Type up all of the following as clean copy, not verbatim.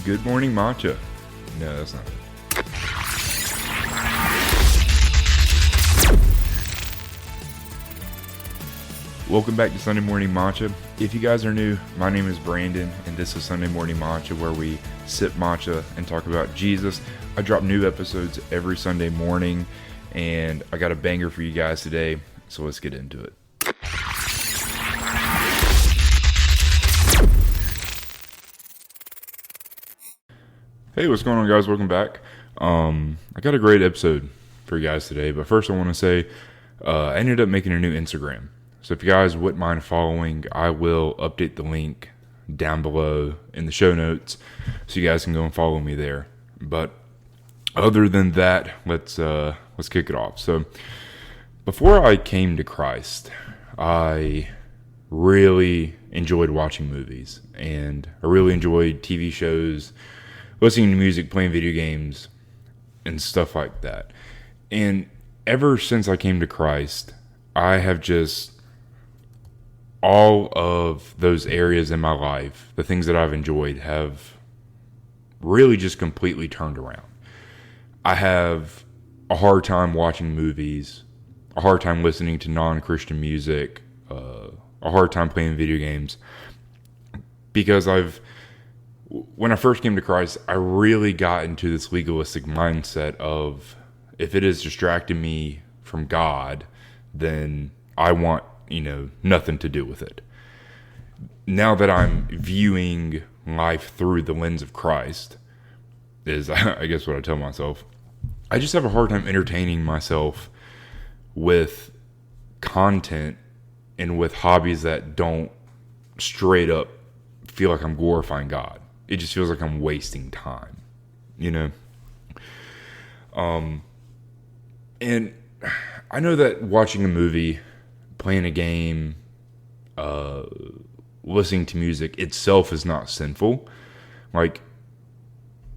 Good morning, matcha. No, that's not it. Welcome back to Sunday Morning Matcha. If you guys are new, my name is Brandon, and this is Sunday Morning Matcha, where we sip matcha and talk about Jesus. I drop new episodes every Sunday morning, and I got a banger for you guys today, so let's get into it. Hey, what's going on, guys? Welcome back. I got a great episode for you guys today, but first I want to say I ended up making a new Instagram. So if you guys wouldn't mind following, I will update the link down below in the show notes so you guys can go and follow me there. But other than that, let's kick it off. So before I came to Christ, I really enjoyed watching movies, and I really enjoyed TV shows, listening to music, playing video games, and stuff like that. And ever since I came to Christ, I have just, all of those areas in my life, the things that I've enjoyed, have really just completely turned around. I have a hard time watching movies, a hard time listening to non-Christian music, a hard time playing video games, because when I first came to Christ, I really got into this legalistic mindset of, if it is distracting me from God, then I want, nothing to do with it. Now that I'm viewing life through the lens of Christ, is I guess what I tell myself, I just have a hard time entertaining myself with content and with hobbies that don't straight up feel like I'm glorifying God. It just feels like I'm wasting time, And I know that watching a movie, playing a game, listening to music itself is not sinful. Like,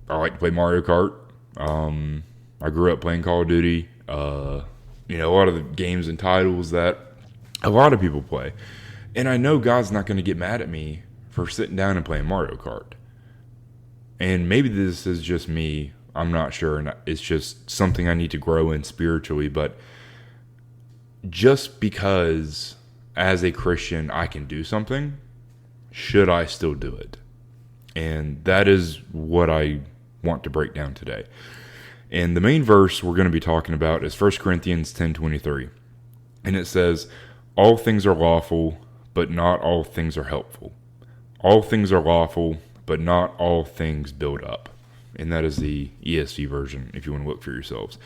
I like to play Mario Kart. I grew up playing Call of Duty. A lot of the games and titles that a lot of people play. And I know God's not going to get mad at me for sitting down and playing Mario Kart. And maybe this is just me. I'm not sure. And it's just something I need to grow in spiritually. But just because as a Christian I can do something, should I still do it? And that is what I want to break down today. And the main verse we're going to be talking about is 1 Corinthians 10:23. And it says, "All things are lawful, but not all things are helpful. All things are lawful, but not all things build up." And that is the ESV version, if you want to look for yourselves.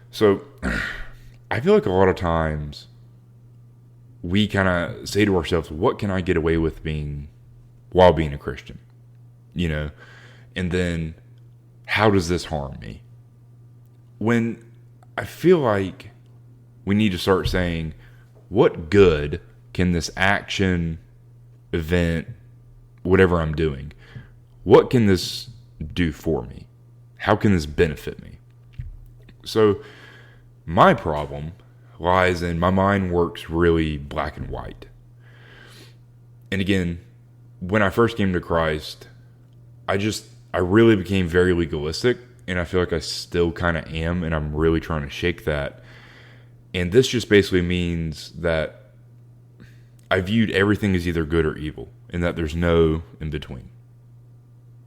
So I feel like a lot of times we kind of say to ourselves, what can I get away with while being a Christian? And then how does this harm me? When I feel like we need to start saying, what good can this action, event, whatever I'm doing, what can this do for me? How can this benefit me? So my problem lies in my mind works really black and white. And again, when I first came to Christ, I really became very legalistic, and I feel like I still kind of am, and I'm really trying to shake that. And this just basically means that I viewed everything as either good or evil, and that there's no in between.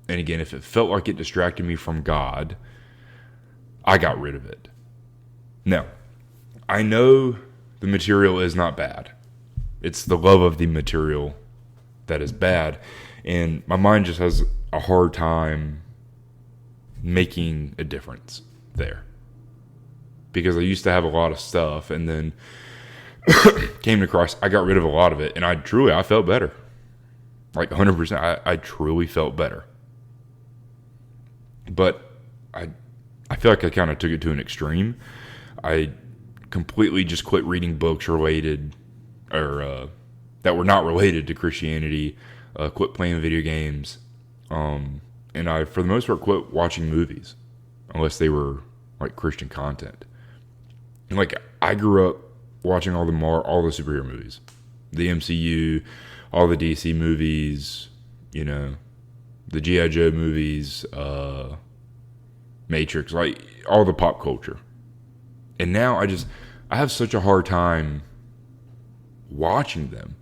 And again, if it felt like it distracted me from God, I got rid of it. Now, I know the material is not bad. It's the love of the material that is bad. And my mind just has a hard time making a difference there. Because I used to have a lot of stuff, and then came to Christ, I got rid of a lot of it, and I felt better. Like 100%, I truly felt better. But I feel like I kind of took it to an extreme. I completely just quit reading books related, or that were not related to Christianity, quit playing video games, and I, for the most part, quit watching movies, unless they were like Christian content. And like, I grew up watching all the superhero movies, the MCU, all the DC movies, the G.I. Joe movies, Matrix, like all the pop culture. And now I have such a hard time watching them.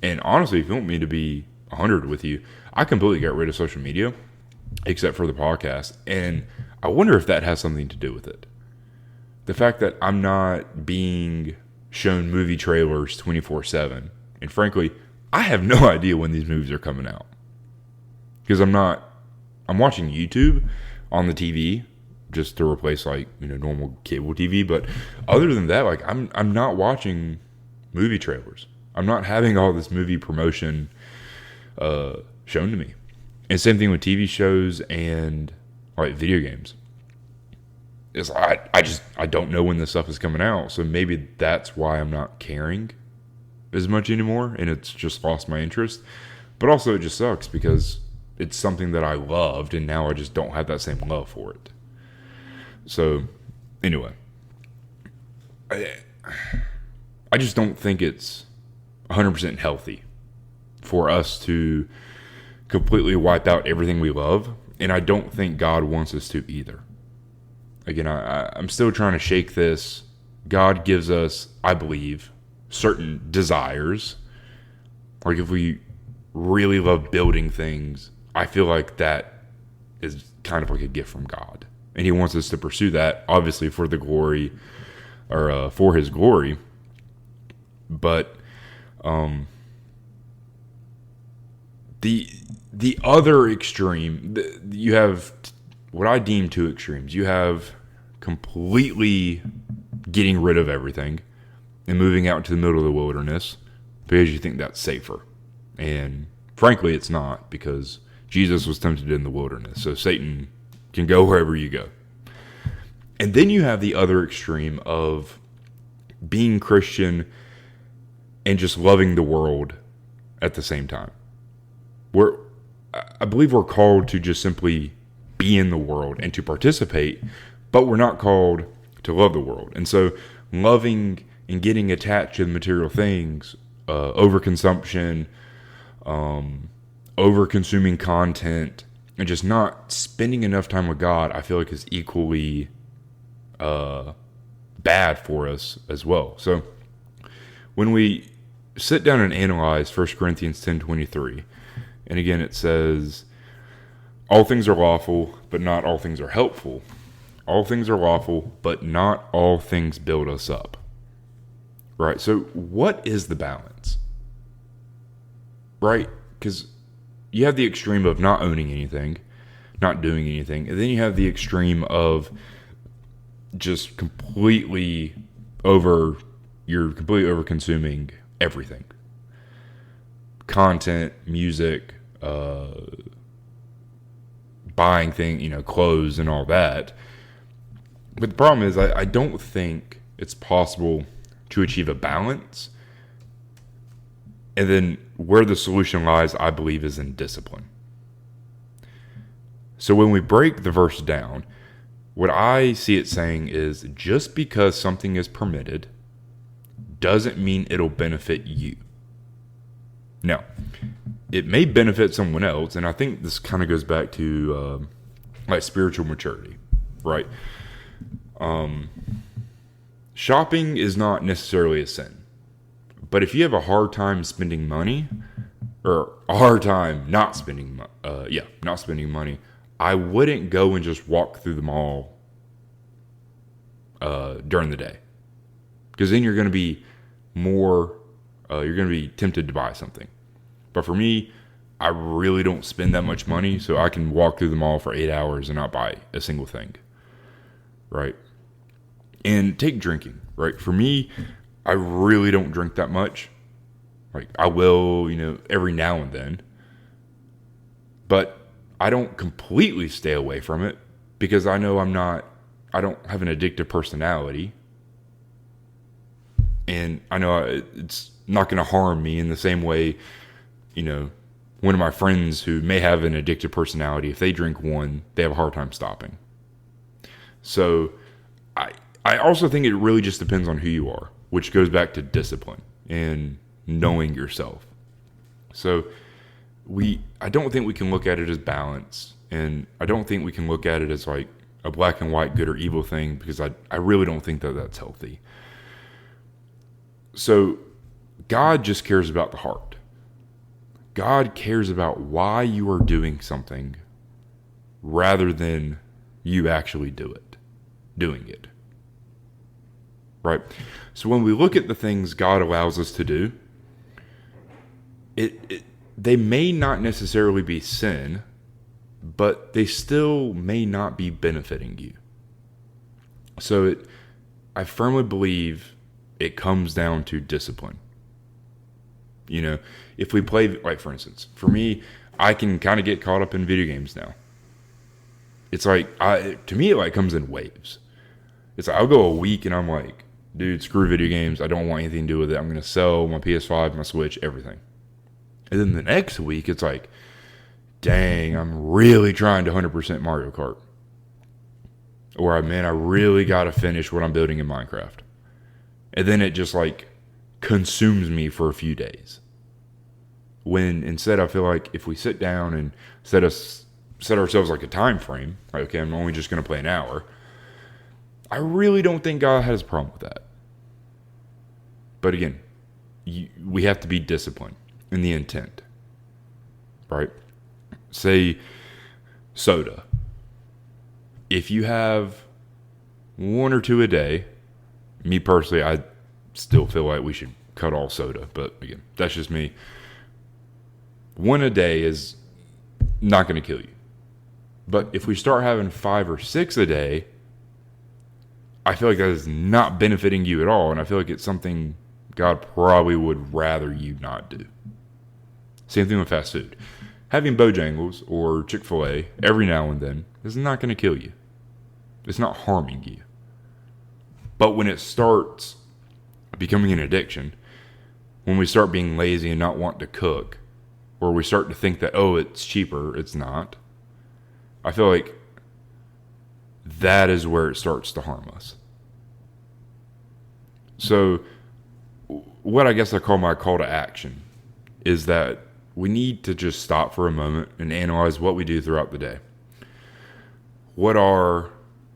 And honestly, if you want me to be 100 with you, I completely got rid of social media, except for the podcast. And I wonder if that has something to do with it. The fact that I'm not being shown movie trailers 24/7. And frankly, I have no idea when these movies are coming out. Because I'm watching YouTube on the TV just to replace normal cable TV. But other than that, I'm not watching movie trailers. I'm not having all this movie promotion shown to me. And same thing with TV shows and video games. It's I don't know when this stuff is coming out, so maybe that's why I'm not caring as much anymore, and it's just lost my interest. But also it just sucks because it's something that I loved, and now I just don't have that same love for it. So anyway, I just don't think it's 100% healthy for us to completely wipe out everything we love, and I don't think God wants us to either. Again, I'm still trying to shake this. God gives us, I believe, certain desires. Like if we really love building things, I feel like that is kind of like a gift from God. And he wants us to pursue that, obviously for the glory, or for his glory. But the other extreme, you have what I deem two extremes. You have completely getting rid of everything and moving out into the middle of the wilderness because you think that's safer. And frankly, it's not, because Jesus was tempted in the wilderness. So Satan can go wherever you go. And then you have the other extreme of being Christian and just loving the world at the same time. I believe we're called to just simply be in the world and to participate, but we're not called to love the world. And so loving and getting attached to the material things, overconsumption, over-consuming content, and just not spending enough time with God, I feel like is equally bad for us as well. So when we sit down and analyze 1 Corinthians 10:23, and again it says, all things are lawful, but not all things are helpful. All things are lawful, but not all things build us up. Right? So what is the balance? Right? Because you have the extreme of not owning anything, not doing anything, and then you have the extreme of just completely over consuming everything. Content, music, buying things, clothes and all that. But the problem is I don't think it's possible to achieve a balance. And then where the solution lies, I believe, is in discipline. So when we break the verse down, what I see it saying is just because something is permitted doesn't mean it'll benefit you. Now, it may benefit someone else, and I think this kind of goes back to spiritual maturity, right? Shopping is not necessarily a sin. But if you have a hard time spending money, or a hard time not spending money, I wouldn't go and just walk through the mall during the day. Because then you're going to be you're going to be tempted to buy something. But for me, I really don't spend that much money, so I can walk through the mall for 8 hours and not buy a single thing. Right? And take drinking, right? For me, I really don't drink that much. Like, I will, every now and then. But I don't completely stay away from it because I know I don't have an addictive personality. And I know it's not going to harm me in the same way, one of my friends who may have an addictive personality, if they drink one, they have a hard time stopping. So I also think it really just depends on who you are, which goes back to discipline and knowing yourself. So I don't think we can look at it as balance, and I don't think we can look at it as like a black and white good or evil thing, because I really don't think that that's healthy. So God just cares about the heart. God cares about why you are doing something rather than you actually doing it. Right? So when we look at the things God allows us to do, they may not necessarily be sin, but they still may not be benefiting you. So I firmly believe it comes down to discipline. You know, if we play, like for instance, for me, I can kind of get caught up in video games now. It's like, to me, it like comes in waves. It's like, I'll go a week and I'm like, dude, screw video games. I don't want anything to do with it. I'm going to sell my PS5, my Switch, everything. And then the next week, it's like, dang, I'm really trying to 100% Mario Kart. Or, I really got to finish what I'm building in Minecraft. And then it just like consumes me for a few days. When instead I feel like if we sit down and set ourselves like a time frame, like, okay, I'm only just going to play an hour, I really don't think God has a problem with that. But again, we have to be disciplined in the intent, right? Say soda. If you have one or two a day, me personally, I still feel like we should cut all soda. But again, that's just me. One a day is not going to kill you. But if we start having 5 or 6 a day, I feel like that is not benefiting you at all. And I feel like it's something God probably would rather you not do. Same thing with fast food. Having Bojangles or Chick-fil-A every now and then is not going to kill you. It's not harming you. But when it starts becoming an addiction, when we start being lazy and not want to cook, or we start to think that, oh, it's cheaper, it's not, I feel like that is where it starts to harm us. So what I guess I call my call to action is that we need to just stop for a moment and analyze what we do throughout the day. What are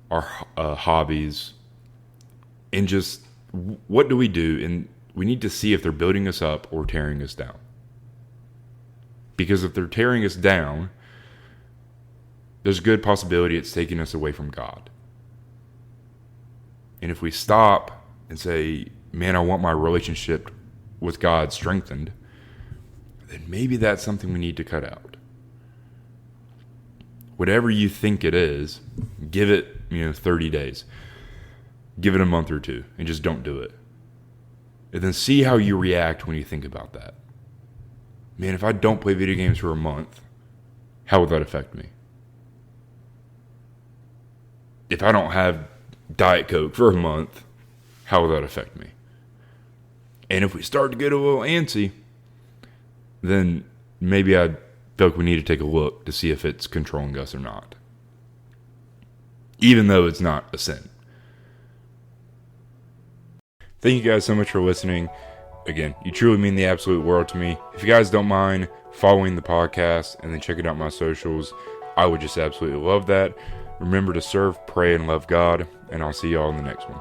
our hobbies? And just what do we do? And we need to see if they're building us up or tearing us down. Because if they're tearing us down, there's a good possibility it's taking us away from God. And if we stop and say, man, I want my relationship with God strengthened, then maybe that's something we need to cut out. Whatever you think it is, give it, 30 days. Give it a month or two and just don't do it. And then see how you react when you think about that. Man, if I don't play video games for a month, how would that affect me? If I don't have Diet Coke for a month, how will that affect me? And if we start to get a little antsy, then maybe I feel like we need to take a look to see if it's controlling us or not. Even though it's not a sin. Thank you guys so much for listening. Again, you truly mean the absolute world to me. If you guys don't mind following the podcast and then checking out my socials, I would just absolutely love that. Remember to serve, pray, and love God, and I'll see y'all in the next one.